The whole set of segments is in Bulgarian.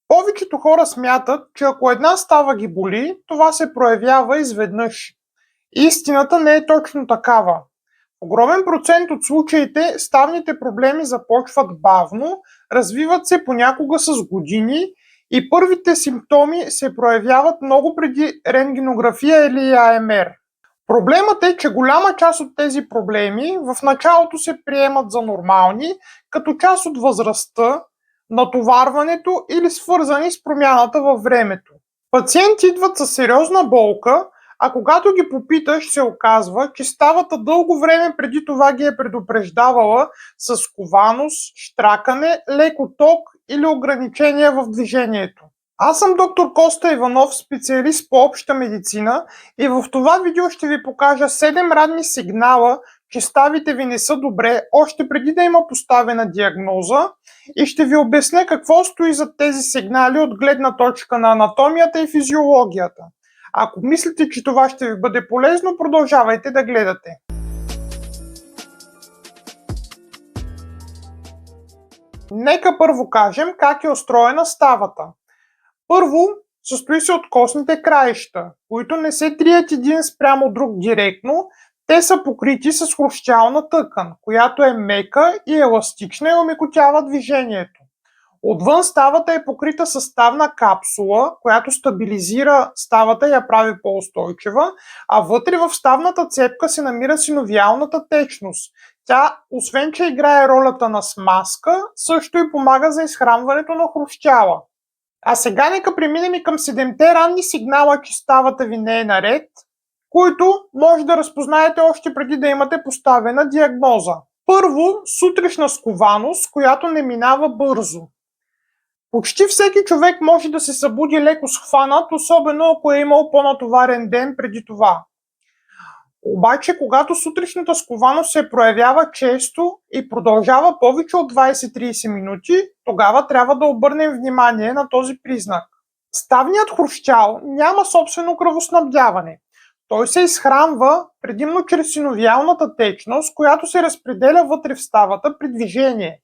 Повечето хора смятат, че ако една става ги боли, това се проявява изведнъж. Истината не е точно такава. В огромен процент от случаите ставните проблеми започват бавно, развиват се понякога с години и първите симптоми се проявяват много преди рентгенография или АМР. Проблемът е, че голяма част от тези проблеми в началото се приемат за нормални, като част от възрастта, натоварването или свързани с промяната във времето. Пациенти идват със сериозна болка, а когато ги попиташ, се оказва, че ставата дълго време преди това ги е предупреждавала с кованост, щракане, лек отток или ограничения в движението. Аз съм доктор Коста Иванов, специалист по обща медицина, и в това видео ще ви покажа 7 ранни сигнала, че ставите ви не са добре, още преди да има поставена диагноза, и ще ви обясня какво стои зад тези сигнали от гледна точка на анатомията и физиологията. Ако мислите, че това ще ви бъде полезно, продължавайте да гледате. Нека първо кажем как е устроена ставата. Първо, състои се от костните краища, които не се трият един спрямо друг директно, те са покрити с хрущялна тъкан, която е мека и еластична и омекотява движението. Отвън ставата е покрита със ставна капсула, която стабилизира ставата и я прави по-устойчива, а вътре в ставната цепка се намира синовиалната течност. Тя, освен че играе ролята на смазка, също и помага за изхранването на хрущяла. А сега нека преминем и към 7-те ранни сигнала, че ставата ви не е наред, които може да разпознаете още преди да имате поставена диагноза. Първо, сутрешна скованост, която не минава бързо. Почти всеки човек може да се събуди леко схванат, особено ако е имал по-натоварен ден преди това. Обаче, когато сутрешната скованост се проявява често и продължава повече от 20-30 минути, тогава трябва да обърнем внимание на този признак. Ставният хрущял няма собствено кръвоснабдяване. Той се изхранва предимно чрез синовиалната течност, която се разпределя вътре в ставата при движение.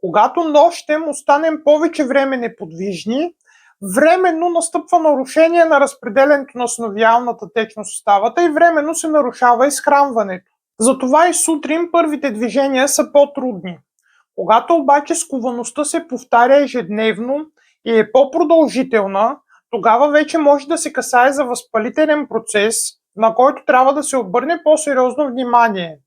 Когато нощем останем повече време неподвижни, временно настъпва нарушение на разпределението на синовиалната течност в ставата и временно се нарушава изхранването. Затова и сутрин първите движения са по-трудни. Когато обаче сковаността се повтаря ежедневно и е по-продължителна, тогава вече може да се касае за възпалителен процес, на който трябва да се обърне по-сериозно внимание.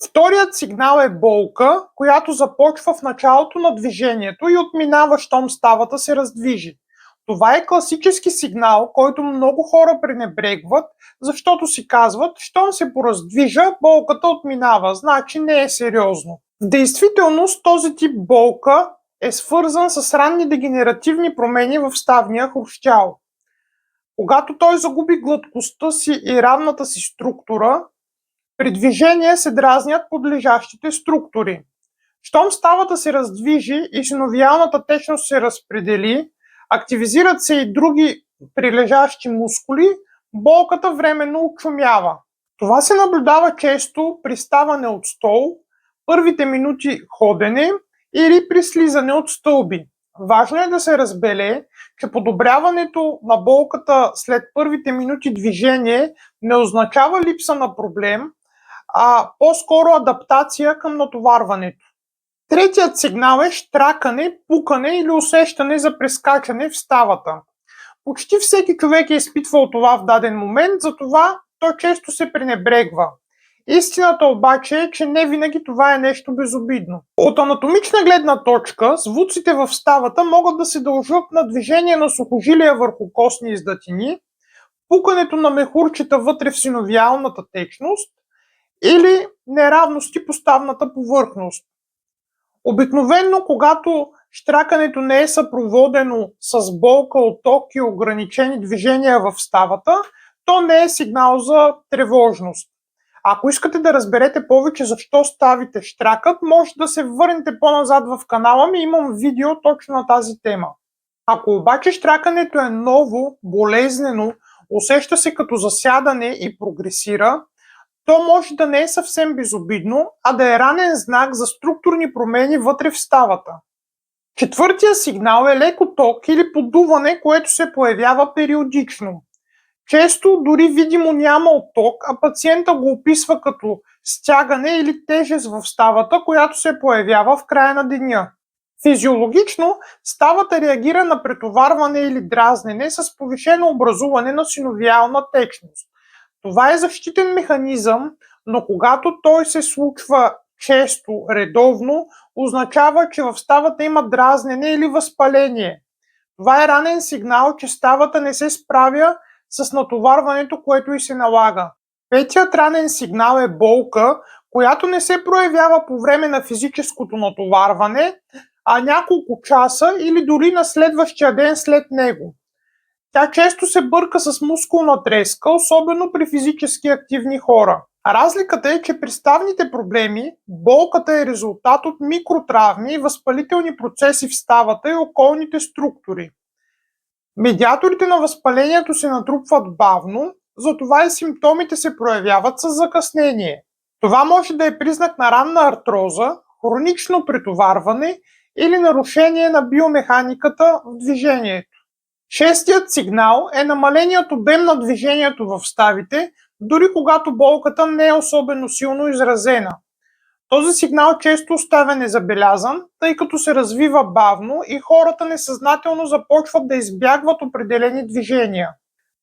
Вторият сигнал е болка, която започва в началото на движението и отминава, щом ставата се раздвижи. Това е класически сигнал, който много хора пренебрегват, защото си казват, щом се пораздвижа, болката отминава, значи не е сериозно. В действителност този тип болка е свързан с ранни дегенеративни промени в ставния хрущял. Когато той загуби гладкостта си и равната си структура, при движение се дразнят подлежащите структури. Щом ставата се раздвижи и синовиалната течност се разпредели, активизират се и други прилежащи мускули, болката временно отшумява. Това се наблюдава често при ставане от стол, първите минути ходене или при слизане от стълби. Важно е да се разбере, че подобряването на болката след първите минути движение не означава липса на проблем, а по-скоро адаптация към натоварването. Третият сигнал е щракане, пукане или усещане за прескачане в ставата. Почти всеки човек е изпитвал това в даден момент, затова то често се пренебрегва. Истината обаче е, че не винаги това е нещо безобидно. От анатомична гледна точка, звуците в ставата могат да се дължат на движение на сухожилия върху костни издатини, пукането на мехурчета вътре в синовиалната течност или неравности по ставната повърхност. Обикновено, когато щракането не е съпроводено с болка, отток и ограничени движения в ставата, то не е сигнал за тревожност. Ако искате да разберете повече защо ставите щракат, може да се върнете по-назад в канала ми, имам видео точно на тази тема. Ако обаче щракането е ново, болезнено, усеща се като засядане и прогресира, то може да не е съвсем безобидно, а да е ранен знак за структурни промени вътре в ставата. Четвъртия сигнал е леко ток или подуване, което се появява периодично. Често дори видимо няма отток, а пациента го описва като стягане или тежест в ставата, която се появява в края на деня. Физиологично ставата реагира на претоварване или дразнене с повишено образуване на синовиална течност. Това е защитен механизъм, но когато той се случва често, редовно, означава, че в ставата има дразнене или възпаление. Това е ранен сигнал, че ставата не се справя с натоварването, което й се налага. Петият ранен сигнал е болка, която не се проявява по време на физическото натоварване, а няколко часа или дори на следващия ден след него. Тя често се бърка с мускулна треска, особено при физически активни хора. Разликата е, че при ставните проблеми болката е резултат от микротравми и възпалителни процеси в ставата и околните структури. Медиаторите на възпалението се натрупват бавно, затова и симптомите се проявяват с закъснение. Това може да е признак на ранна артроза, хронично претоварване или нарушение на биомеханиката в движението. Шестият сигнал е намаленият обем на движението в ставите, дори когато болката не е особено силно изразена. Този сигнал често оставя незабелязан, тъй като се развива бавно и хората несъзнателно започват да избягват определени движения.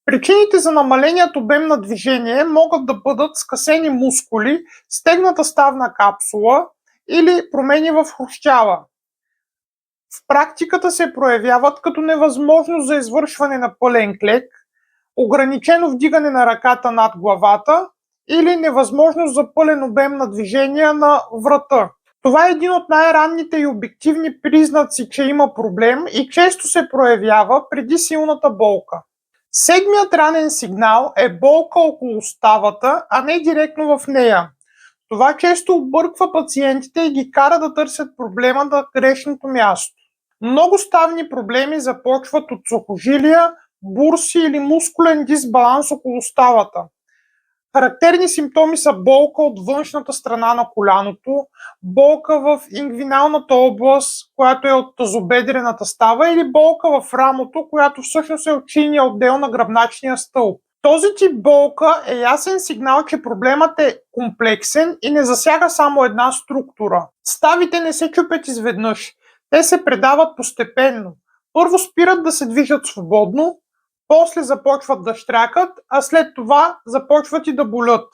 Причините за намаленият обем на движение могат да бъдат скъсени мускули, стегната ставна капсула или промени в хрущяла. В практиката се проявяват като невъзможност за извършване на пълен клек, ограничено вдигане на ръката над главата или невъзможност за пълен обем на движение на врата. Това е един от най-ранните и обективни признаци, че има проблем и често се проявява преди силната болка. Седмият ранен сигнал е болка около ставата, а не директно в нея. Това често обърква пациентите и ги кара да търсят проблема на грешното място. Много ставни проблеми започват от сухожилия, бурси или мускулен дисбаланс около ставата. Характерни симптоми са болка от външната страна на коляното, болка в ингвиналната област, която е от тазобедрената става, или болка в рамото, която всъщност е от чинния отдел на гръбначния стълб. Този тип болка е ясен сигнал, че проблемът е комплексен и не засяга само една структура. Ставите не се чупят изведнъж. Те се предават постепенно. Първо спират да се движат свободно, после започват да щрякат, а след това започват и да болят.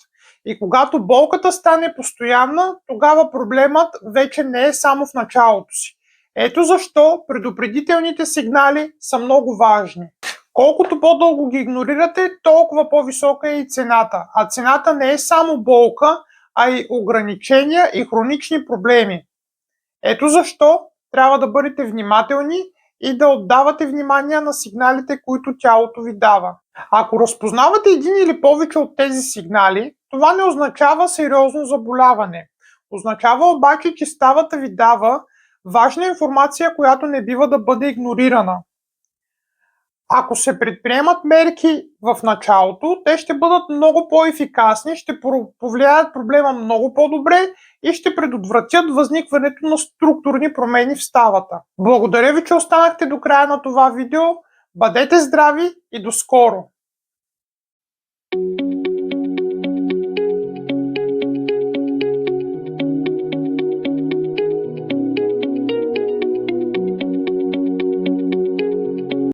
И когато болката стане постоянна, тогава проблемът вече не е само в началото си. Ето защо предупредителните сигнали са много важни. Колкото по-дълго ги игнорирате, толкова по-висока е и цената. А цената не е само болка, а и ограничения и хронични проблеми. Ето защо трябва да бъдете внимателни и да отдавате внимание на сигналите, които тялото ви дава. Ако разпознавате един или повече от тези сигнали, това не означава сериозно заболяване. Означава обаче, че ставата ви дава важна информация, която не бива да бъде игнорирана. Ако се предприемат мерки в началото, те ще бъдат много по-ефикасни, ще повлияят проблема много по-добре и ще предотвратят възникването на структурни промени в ставата. Благодаря ви, че останахте до края на това видео. Бъдете здрави и до скоро!